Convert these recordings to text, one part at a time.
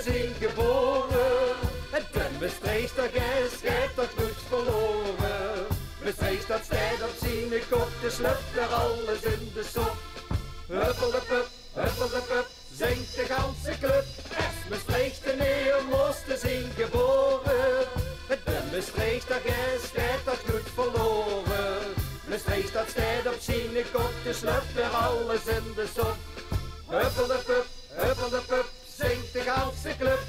zien geboren. En de Maastrichter schijnt dat goed verloren. Maastricht dat stijgt op zijn kop, de slupt er alles in de sop. Huppeldepup, huppeldepup, zingt de ganse club. Es Maastrichter neer moesten zien geboren. De Maastrichter schijnt dat goed verloren. Maastricht dat stijgt op zijn kop, de slupt er alles in de sop. Huppeldepup, zingt de ganse club.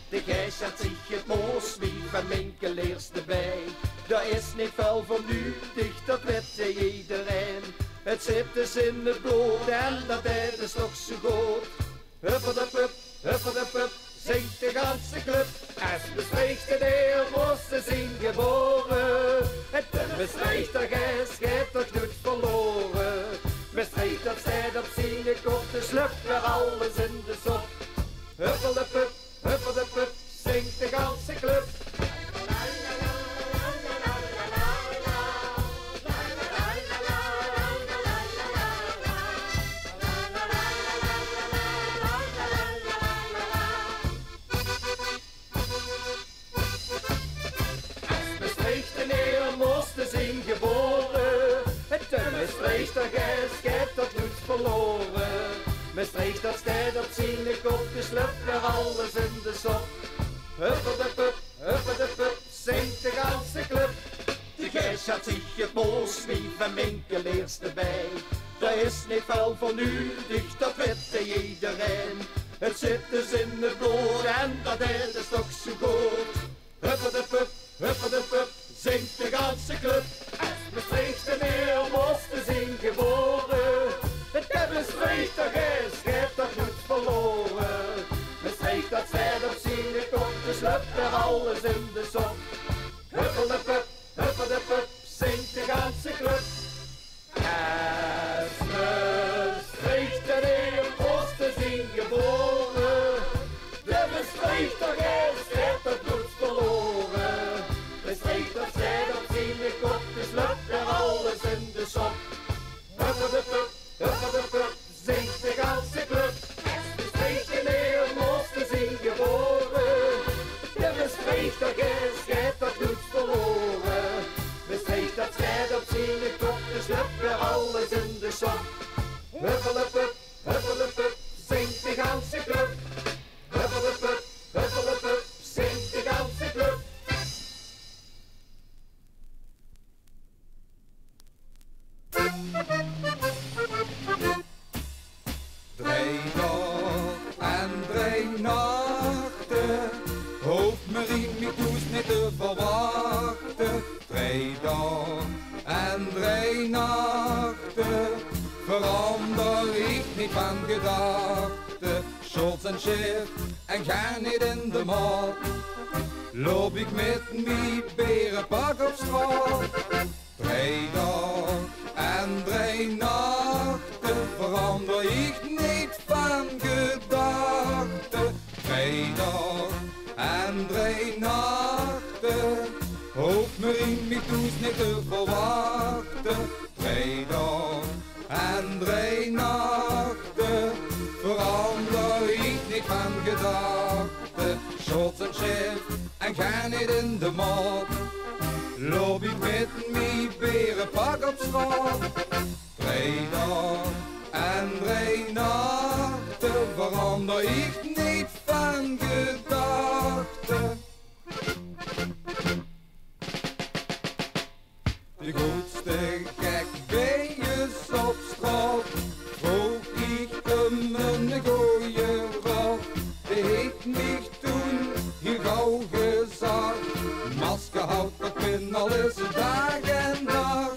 De Gijs had zich het moos wie van Minkeleers erbij. Dat is niet veel voor nu, dicht dat weet iedereen. Het zit dus in het bloed en dat is toch zo goed. Huppeldepup, zingt de ganse club. Als Maastrichter neer moesten zien geboren. En de Maastrichter Gijs schijnt toch goed verloren. Maastricht dat stijgt op zijn kop, de slupt weer alles in de sop. Huppeldepup, zingt de ganse club. Zijn geboren. Het Maastrichter Gijs schijnt dat goed verloren. Maastricht dat stijgt op zijn kop, de slupt weer alles in de sop. Huppeldepup, zingt de ganse club. De Gijs had zich het moos wie van Minkeleers erbij. Dat is niet veel van nu, dicht dat weet iedereen. Het zit dus in het bloed en dat is toch zo goed. Huppeldepup, zingt de ganse club. Als Maastrichter neer moesten zien geboren. Het Maastrichter Gijs schijnt dat goed verloren. Maastricht dat stijgt op zijn kop, de slupt er alles in de sop. Huppeldepup, zingt de ganse club. Als Maastrichter neer moesten zien geboren. De Maastrichter Gijs schijnt dat goed verloren. Maastricht dat stijgt op zijn kop, de slupt er alles in de sop. Huppeldepup, zingt de ganse club. Als Maastrichter neer moesten zien geboren. De Maastrichter Gijs schijnt dat goed verloren. Maastricht dat stijgt op zijn kop, de slupt er alles in de sop. Huppeldepup, zingt de ganse club. Huppeldepup, zingt de ganse club. Drie dag en drie nachten hoeft Marie Toes niet te verwachten. 3 dag en 3 nachten verander ik niet van gedachten. Shorts en shirt en ga niet in de maat. Loop ik met mijn berenpak op straat. 3 dag en 3 nachten verander ik niet van gedachten. 3 dag en 3 nachten hoeft Marie Toes niet te verwachten. 3 dag en 3 nachten verander ik niet van gedachten. Shorts en shirt en ga niet in de maat. Loop ik met mijn berenpak op straat. 3 dag en 3 nachten verander ik niet van gedachten. De grootste gek beest op straat vroeg ik hem een gooie raad. Die heeft mij toen heel gauw gezegd: masker houdt dat pin al is dag en dag.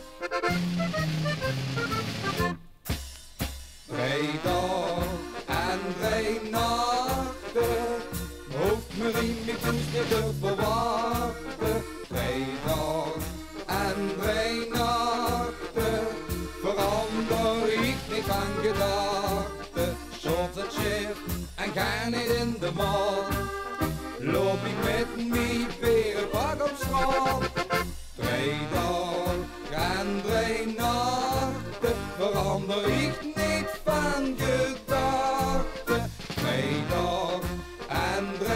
3 dag en 3 nachten hoeft Marie Toes niet te verwachten. 3 dag en 3 nachten verander ik niet van gedachten. Shorts en shirt en ga niet in de maat. Loop ik met mijn berenpak op straat. 3 dag en 3 nachten verander ik niet van gedachten. 3 dag en 3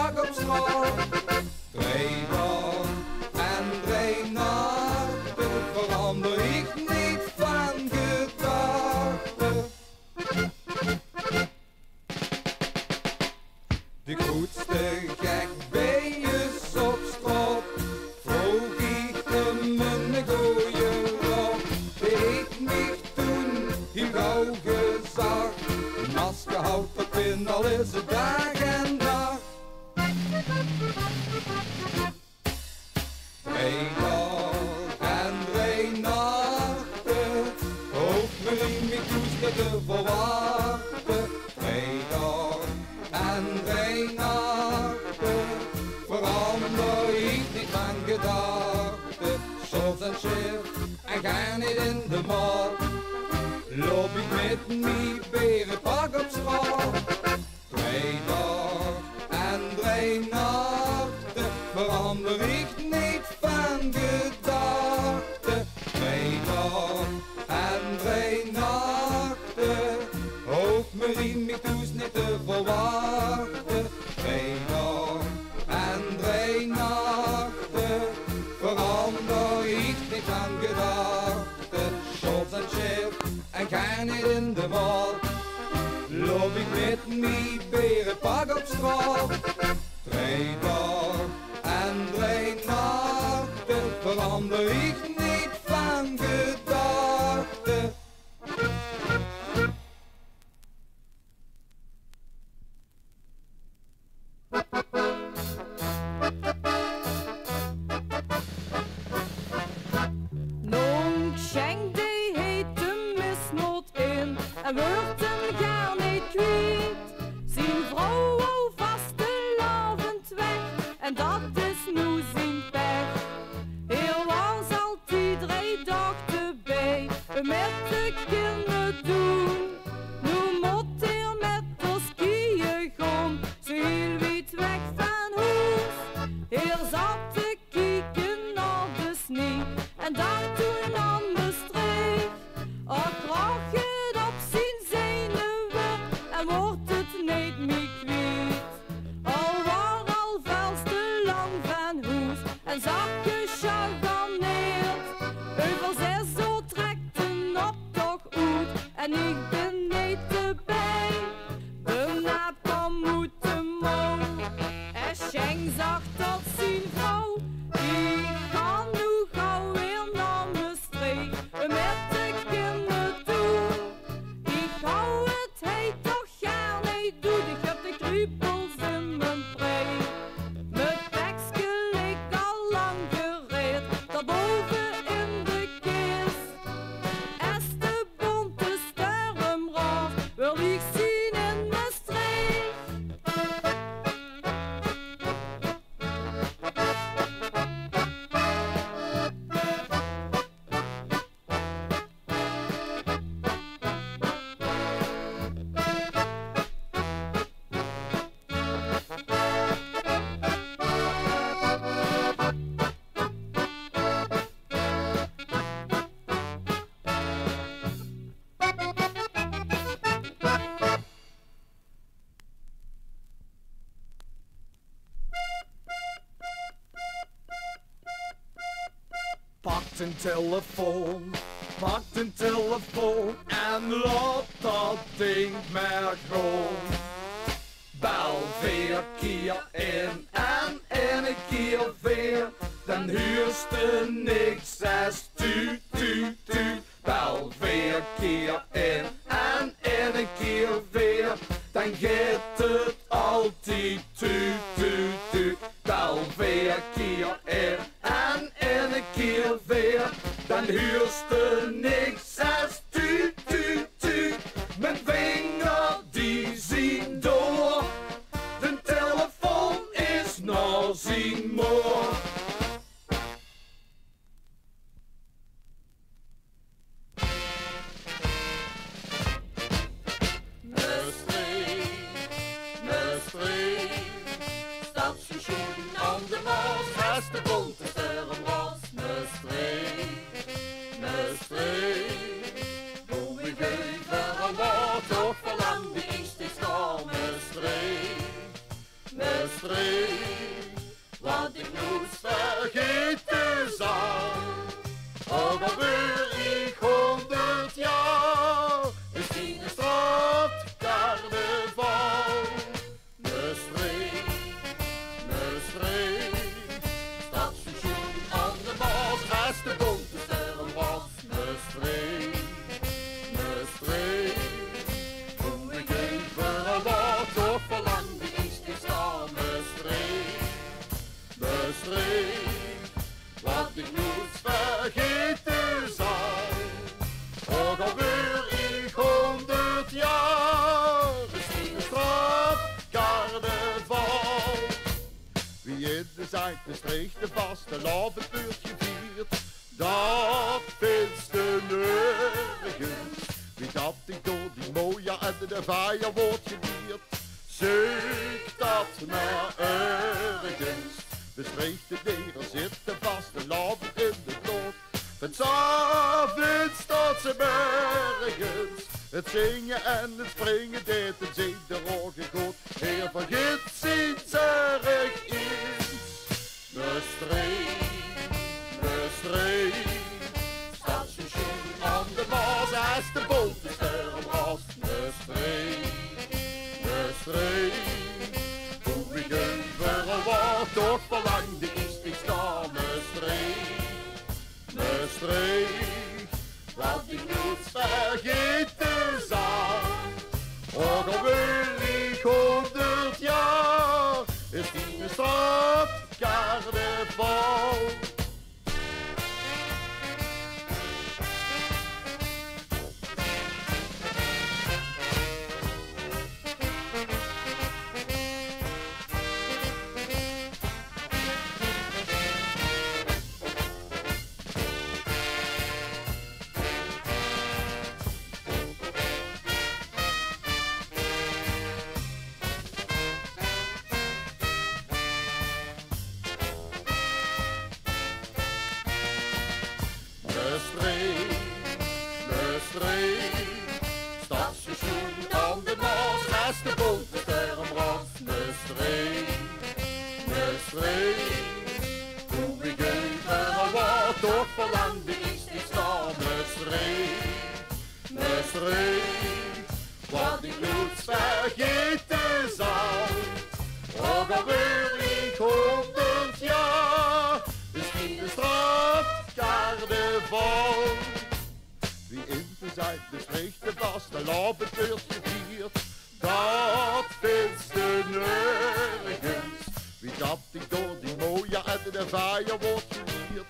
pak op straat. 2 dagen en 3 nachten verander ik niet van gedachten. De grootste gek beest op straat, vroeg ik hem een goeie raad. Deed mich toen heel gauw gezag, als je houdt op in al is het dag en dag. 2 dagen en 3 nachten, hoeft me in mijn koester te verwachten. 2 dagen en 3 nachten, verander ik niet van gedachten. Shots en shit en ga niet in de markt, loop ik met mijn berenpak op straat. 2 dagen en 3 nachten, verander ik niet van gedachten. 2 dagen en 3 nachten, hoeft me in mijn toes niet te verwachten. 2 dagen en 3 nachten, verander ik niet van gedachten. Shots en shit en ga niet in de markt, loop ik met mijn berenpak op straat. 2 dagen en 3 nachten, verander ik niet van gedachten. Nong schenkt die hete misnoot in en wordt hem gar niet kwijt. Zijn vrouw hou vastelavond weg en dat is nu zijn pech. Heel lang zal die 3 dagen bij met de kinderen doen. Nu moet hij met de skiën gaan, zo heel weit weg van huis. Hij zat te kijken naar de sneeuw en dacht toen aan de streek. Al krijg je het op zijn zenuwen en wordt het niet meer kwijt. Al waar al vels te lang van huis en zag je chagganeerd. Over 6 zo trekt een optocht uit en ik ben niet erbij. De naap kwam moeten mouw en Schenk zag tot zijn vrouw. Ik ga nu gauw weer naar mijn streek met de kinderen doen. Ik hou het heet toch gaar niet doen, ik heb de kriebels in mijn preek. Mijn tekstje ligt al lang gereed, daarboven in de kist. Als de bonte sterren raaf, wil ik zien in mijn streek. Pakt een telefoon en laat dat ding maar gaan. Bel 4 keer in en een keer weer, dan huurst er niks als tuut, tuut, tuut. Bel 4 keer in en een keer weer, dan gaat het altijd tuut, tuut, tuut. Bel 4 keer in en een keer weer, dan huurst er niks als tuut, tuut, tuut. Mijn vinger die zien door, de telefoon is naar zijn moor. Stadsstation aan de Maas, als de bonte sterren was. Maastricht, hoe ik even aan wat, toch verlang ik steeds naar Maastricht. wat ik nooit vergeten zal. Ook al word ik 100 jaar, is die een straatcarnaval. Me streek, stadsstation aan de Maas, als de bonte sterren was. Me streek, hoe ik even wat toch verlangde is te staan. Me streek, wat ik nooit vergeten zal. Ook al word ik 100 jaar, is die een straatcarnaval. Wie in de Zuid-Streek de vaste lavenbeurtje viert, dat vindt de nergens. Wie dat ik door die mooie en de vaaier wordt gevierd, zoek dat maar ergens. Bestreek de deren zitten vast de laven in de bloot. Het s'avonds staat ze bergens. Het zingen en het springen deed het zee de rogen goed. Heer vergeet ziet erg iets. Bestreek, stadsstation aan de Maas, als de bonte sterren was. Bestreek, hoe ik even wat toch verlangde is die staan. Bestreek, wat ik nooit vergeten zal. Ook al word ik 100 jaar, is die een straatcarnaval. Bestreek, stadsstation aan de Maas, als de bonte sterren was. Bestreek, hoe ik even wat toch verlangde is die staan. Bestreek, wat ik nooit vergeten zal. Ook al word ik 100 jaar, is die de straatcarnaval. Wie in de Zuid-Streek de vaste lavenbeurtje viert, dat vindt de nergens. Wie dat ik door die mooie en de vaaier wordt gevierd,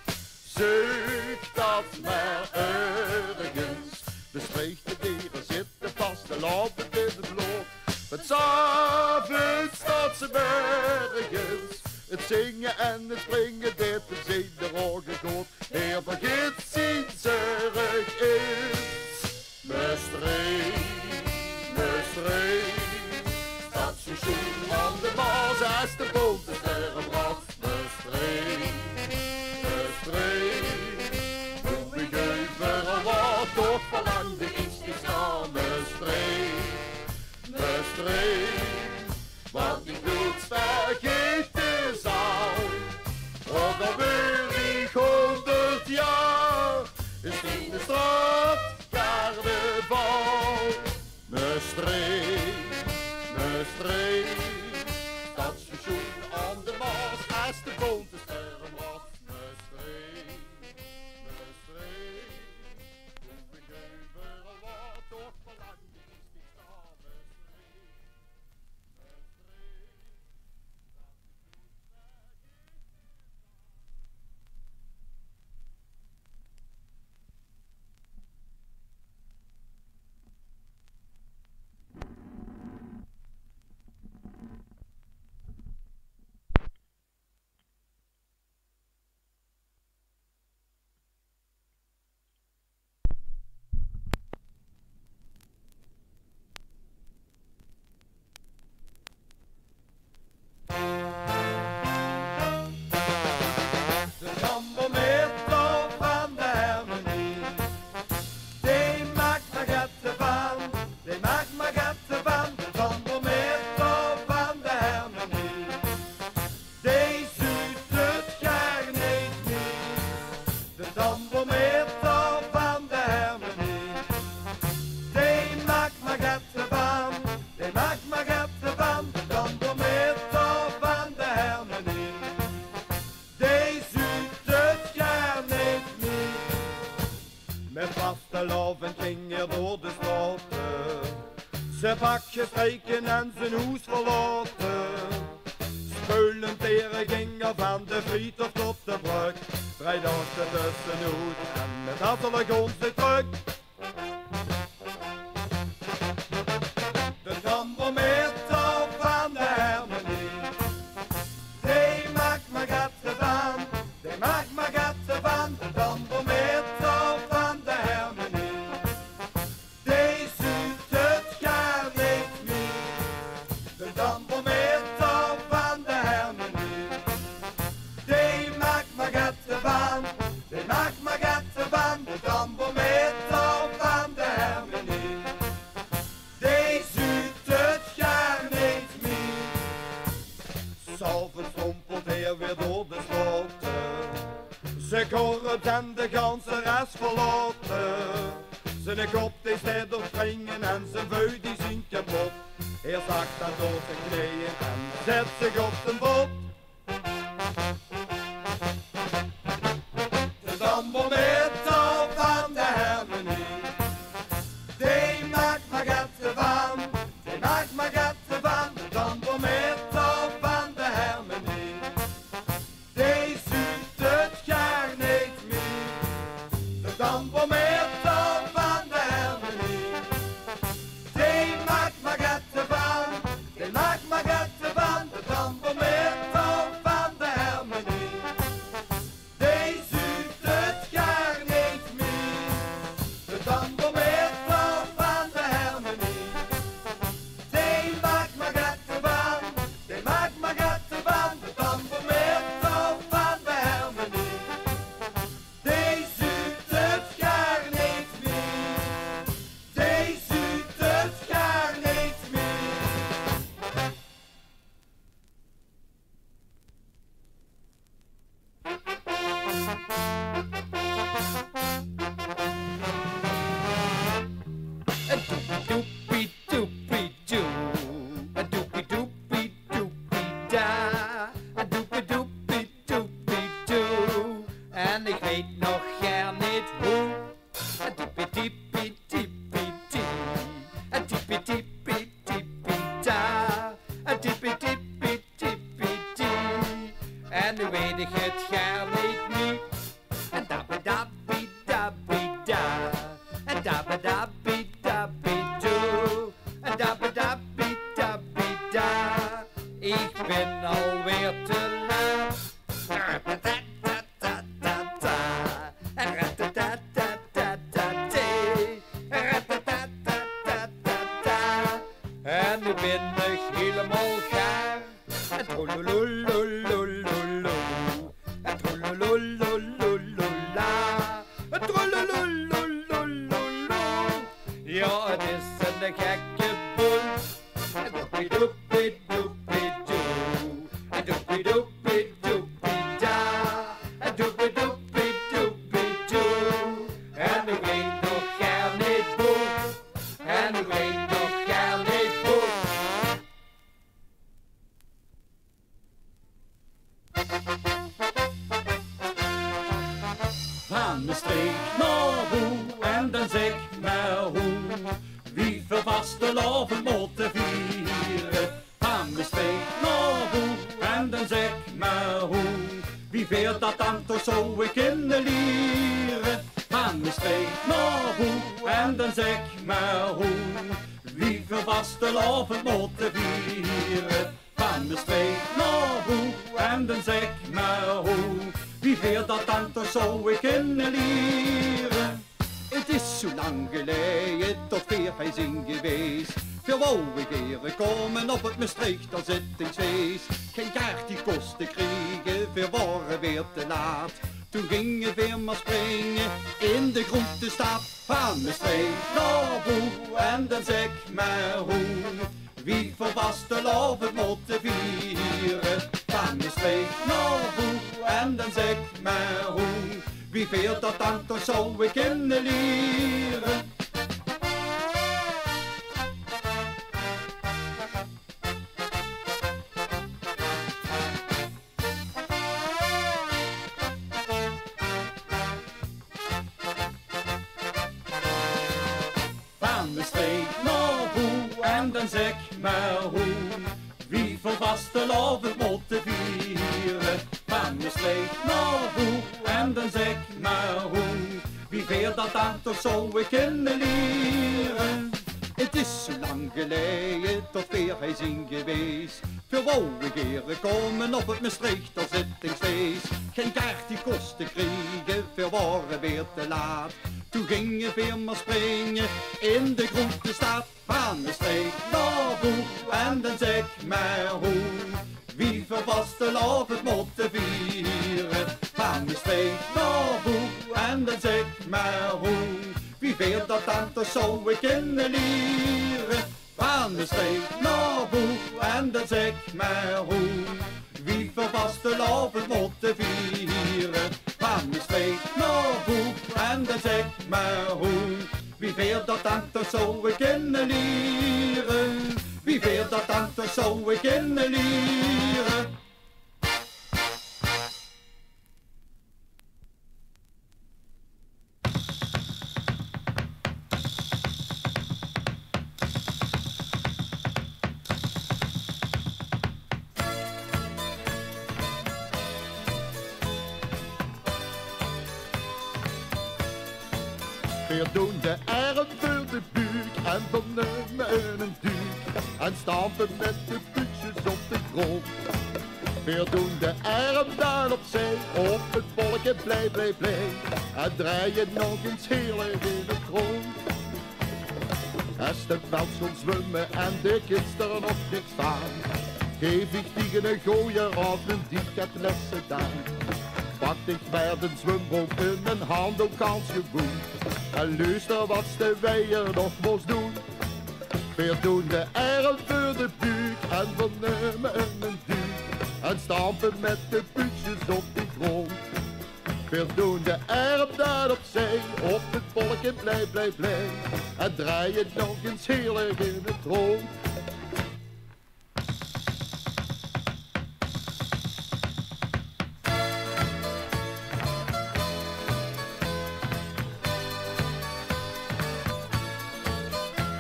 zoek dat maar ergens. Bestreek de deren zitten vast de laven in de bloot. Het s'avonds staat ze bergens. Het zingen en het springen deed de zee de rogen goed. Heer vergeet ziet erg is. Bestreek, stadsstation aan de Maas, als de bonte sterren was. Bestreek, hoe ik even wat toch verlangde is die staan. Bestreek, wat ik nooit vergeten zal. Ook al word ik 100 jaar, is die de straatcarnaval. Bestreek, stadsstation aan de Maas, als de bonte sterren was. Bestreek, hoe ik even wat toch verlangde is die staan. Zijn pakje strijken en zijn hoes verlaten. Spullen teren gingen van de Friedhof tot de brug. Vrijdag tussenhoed en met hartelijk onze druk. De tambourmeter van de harmonie, die maakt me gaten van, die maakt me gaten van. De tambourmeter van de harmonie, die zoekt het gar niet meer. De tambourmeter van de harmonie, die maakt me gaten van, die maakt me gaten van. De tambourmeter van de harmonie, die zoekt het gar niet meer. S'avonds strompelt hij weer door de sloten. Ze korrupt en de ganse rest verlaten. Zijn kop die staat op springen en zijn veu die zinkt kapot. Hij zakt dan door zijn knieën en zet zich op zijn bot. De tambourmeter van de harmonie, die maakt me gaten van, die maakt me gaten van. De tambourmeter van de harmonie, die zoekt het gar niet meer. De tambourmeter van de harmonie, die maakt me gaten van, die maakt me gaten van. De tambourmeter van de harmonie, die zoekt het gar niet meer. De tambourmeter van de harmonie, die maakt me gaten van, die maakt me gaten van. De tambourmeter van de harmonie, die zoekt het gar niet meer. Die zoekt het gar niet meer. A doopie doopie doo, a doopie doopie doopie da, a doopie doopie doopie doo. En ik weet nog gar niet hoe. A diepie diepie diepie die, a diepie diepie diepie da, a diepie diepie diepie die. En nu weet ik het gar niet meer. En dappie dappie dappie da, en dappie dappie dappie doo, en dappie dappie dappie da. Ik ben alweer te laat. Ratatatatata, ratatatatata, ratatatatata. En nu ben ik helemaal gaar. En trollolololololo, en trollololololola, en trollolololololo. Ja, het is een gekke boel. En doopie doopie doopie doo, en doopie doopie doopie da, en doopie doopie doopie doo. En ik weet nog gar niet hoe, en ik weet nog gar niet hoe. Van de streek naar hoe en dan zeg maar hoe. Wie vervast de loven moeten vieren. Van de streek naar hoe en dan zeg maar hoe. Wie veert dat dan toch zo ik in de lieren. Van de streek naar hoe en dan zeg maar hoe. Wie vervast de loven moeten vieren. Van de streek naar hoe en dan zeg maar hoe. Wie veert dat dan toch zo ik in de lieren. Het is zo lang geleden tot veerfeest in geweest. Veel wou ik heren komen op het Maastricht als zittingsfeest. Geen kaart die kosten kregen, veel waren weer te laat. Toen gingen weer maar springen in de groentestad. Van Maastricht naar Boe en dan zeg maar hoe. Wie voor vaste lof het moeten vieren. Van Maastricht naar Boe en dan zeg maar hoe. Wie veert dat dan toch zo ik in de lieren. Van Maastricht naar Boe en zeg maar hoe. Wie voor vastelavond moeten vieren. Van Maastricht naar Boe en dan zeg maar hoe. Wie veert dat dan toch zou ik kunnen leren. Het is zo lang geleden tot weer hij zien geweest. Veel wou ik heren komen op het Maastrichter zittingsfeest. Geen kaart die kosten kregen, veel waren weer te laat. Toen ging je weer maar springen in de grote stad. Van Maastricht naar Boe en dan zeg maar hoe. Wie voor vastelavond moeten vieren. Van Maastricht naar Boe en dan zeg maar hoe. Wie veert dat dan toch zou ik kunnen leren. Van Maastricht naar Boe en dan zeg maar hoe. Wie voor vastelavond moeten vieren. Van Maastricht naar Boe en dan zeg maar hoe. Wie veert dat dan toch zou ik kunnen leren. Wie veert dat dan toch zou ik kunnen leren. Weer doen de arm voor de buik en van nemen een duik en stampen met de puntjes op de grond. Weer doen de arm daar opzij, op het volkje blij, blij, blij en draaien nog eens heerlijk in de grond. Als de veld komt zwemmen en de kids er nog niet staan, geef ik tegen een gooier af en die gaat lessen daar. Pak ik bij de zwembroek in mijn hand ook als je woont. En luister wat de weier nog moest doen. Weer doen de arm voor de buik en van nemen een duik. En stampen met de puntjes op de grond. Weer doen de arm daar opzij, op het volkje blij, blij, blij. En draaien nog eens heerlijk in het rond.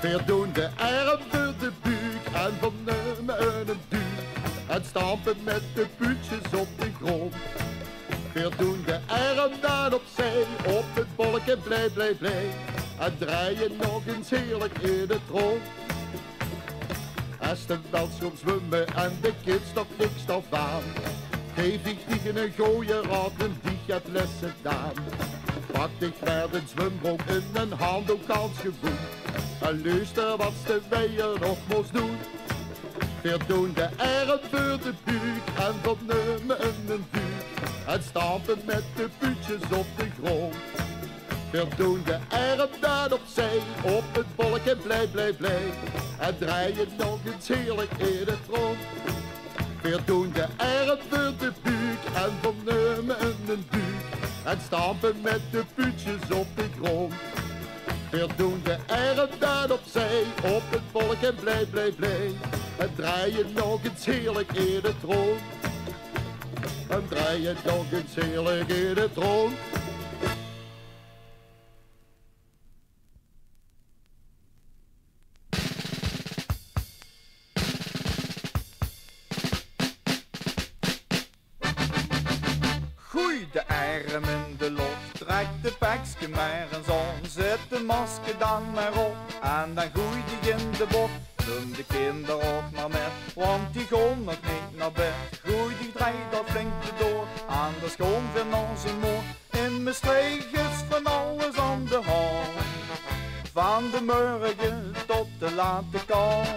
Weer doen de arm voor de buik en van nemen een duik. En stampen met de puntjes op de grond. Weer doen de arm daar opzij, op het bolkje blij, blij, blij. En draaien nog eens heerlijk in het rond. Als de veld komt zwemmen en de kids nog niks af aan, geef ik tegen een gooier af en die gaat lessen daan. Pak ik naar de zwembroek in een handdoek als gewoon. En luister wat de weier nog moest doen. Weer doen de arm voor de buik en van nemen een duik. En stampen met de puntjes op de grond. Weer doen de arm daar opzij, op het bolkje blij, blij, blij. En draaien nog eens heerlijk in het rond. Weer doen de arm voor de buik en van nemen een duik. En stampen met de puntjes op de grond. Weer doen de arm daar opzij, op het volkje blij, blij, blij. En draaien nog eens heerlijk in het rond. En draaien nog eens heerlijk in het rond. Goei de arm in de lucht, trek de pekske maar eens om. Zet de masker dan maar op en dan goei die in de bocht. Doe de kinderen ook maar met, want die gaan nog niet naar bed. Goei die draait dat flink door, anders gewoon weer naar zijn moor. In Maastricht is van alles aan de hand, van de morgen tot de late kant.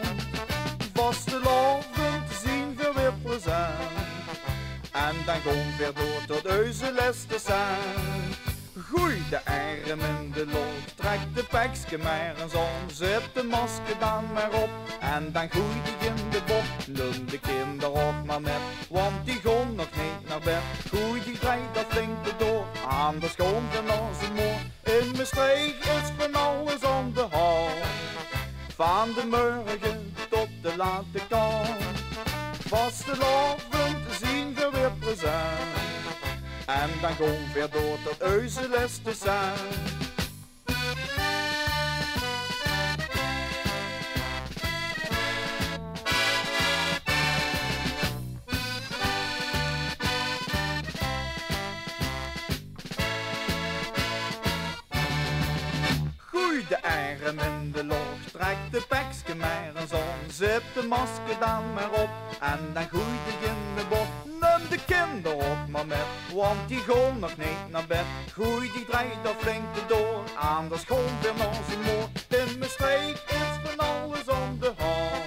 Vastelavond zien we weer plezant. En dan gaan we weer door tot onze les te zijn. Goei de arm in de lucht, trek de pekske maar eens om. Zet de masker dan maar op en dan goei die in de bocht. Neem de kinderen ook maar met, want die gaan nog niet naar bed. Goei die draait dat flink door, anders gaan we naar zijn moor. In Maastricht is van alles aan de hand, van de morgen tot de late kant. Vastelavond zien we weer plezant. En dan gaan we weer door tot onze les te zijn. arm in de lucht, trekt de pekske maar eens om, zet de masker dan maar op en dan groeit hij in de bot. Neem de kinderen ook maar met, want die gaan nog niet naar bed. Groei die draait er flink door, aan de school weer naar zijn moord. In mijn streek is van alles om de hand,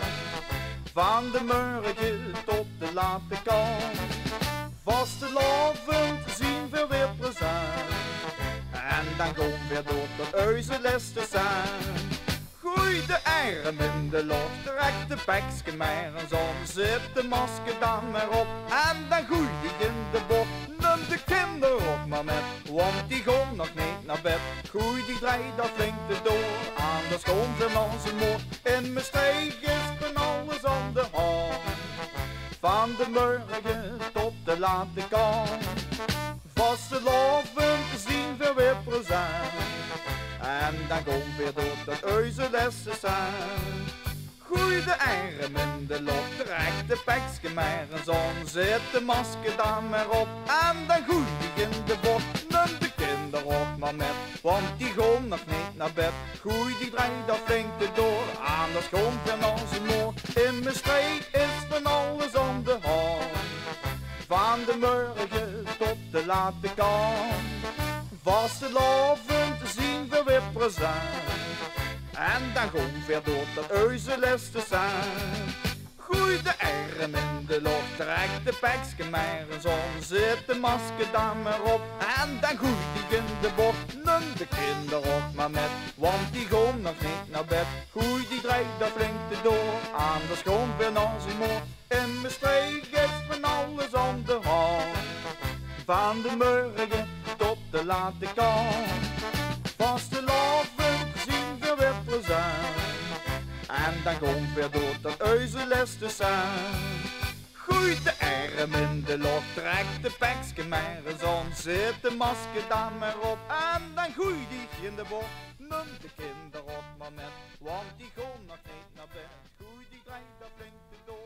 van de morgen tot de late kant. Vastelavond zien we weer plezant, en dan gaan we door tot huizenles te zijn. Gooi de arm in de lucht, trek de pekske maar eens om, zet de masker dan maar op en dan gooi die in de bot. Neem de kinderen ook maar met, want die gaan nog niet naar bed. Gooi die draait dat flink door, aan de schoon van onze moord. In mijn streek is van alles aan de hand, van de morgen tot de late kant. Vastelavond zien we weer plezant, en dan gaan we door tot huizenlessen zijn. Gooi de arm in de lucht, trek de pekske maar eens om, zet de masker dan maar op en dan gooi die in de bot. Neem de kinderen ook maar met, want die gaan nog niet naar bed. Gooi die draait dat flink door, aan de schoon van onze moord. In mijn streek is van alles om de hand, van de morgen tot de late kant. Vastelavond zien we weer plezant, en dan gaan we door tot huizenles te zijn. Gooi de arm in de lucht, trek de pekske maar eens om, zet de masker dan maar op en dan gooi die in de bot. Neem de kinderen ook maar met, want die gaan nog niet naar bed. Gooi die draait dat flink door, aan de schoon van onze moord. In mijn streek is van alles aan de hand, van de morgen tot de late kant. Vastelavond zien we weer plezant, en dan gaan we door tot huizenles te zijn. Gooi de arm in de lucht, trek de pekske maar eens om, zet de masker dan maar op en dan gooi die in de bot. Neem de kinderen ook maar met, want die gaan nog niet naar bed. Gooi die draait dat flink door.